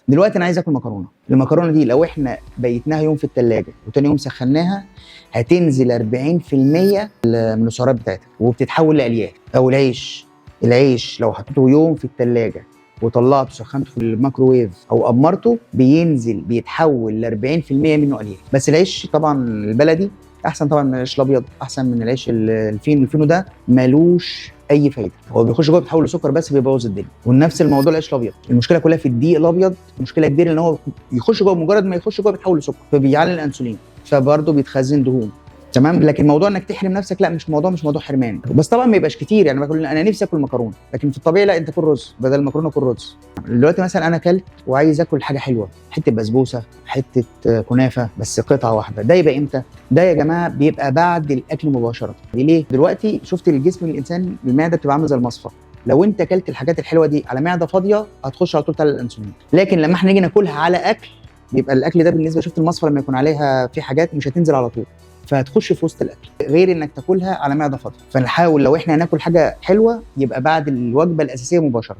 دلوقتي انا عايز اكل مكرونه، المكرونه دي لو احنا بيتناها يوم في الثلاجه وتاني يوم سخناها هتنزل 40% من السعرات بتاعتها وبتتحول لالياف. او العيش لو حطيته يوم في الثلاجه وطلعته سخنته في الميكروويف او امرته بيتحول ل 40% منه الياف. بس العيش طبعا البلدي احسن طبعا من العيش الابيض، احسن من العيش الفينو ده مالوش اي فايده، هو بيخش جوه بيتحول لسكر بس بيبوظ الدنيا. ونفس الموضوع العيش الابيض، المشكله كلها في الدقيق الابيض، مشكله كبيره ان هو يخش جوه، مجرد ما يخش جوه بيتحول لسكر فبيعلي الانسولين فبرضه بيتخزن دهون. تمام. لكن موضوع انك تحرم نفسك لا، مش موضوع حرمان، بس طبعا ما يبقاش كتير. يعني باكل، انا نفسي اكل مكرونه، لكن في الطبيعي لا، انت كل رز، بدل المكرونه كل رز. دلوقتي مثلا انا اكلت وعايز اكل حاجه حلوه، حته بسبوسه، حته كنافه، بس قطعه واحده، ده يبقى امتى؟ ده يا جماعه بيبقى بعد الاكل مباشره. ليه؟ دلوقتي شفت الجسم الانسان المعده بتبقى عامله زي المصفى، لو انت اكلت الحاجات الحلوه دي على معده فاضيه هتخش على طول تعلى الانسولين. لكن لما احنا نيجي ناكلها على اكل، بيبقى الاكل ده بالنسبه، شفت المصفى لما يكون عليها في حاجات مش هتنزل على طول، فهتخش في وسط الاكل، غير انك تاكلها على معده فاضيه. فنحاول لو احنا هناكل حاجه حلوه يبقى بعد الوجبه الاساسيه مباشره.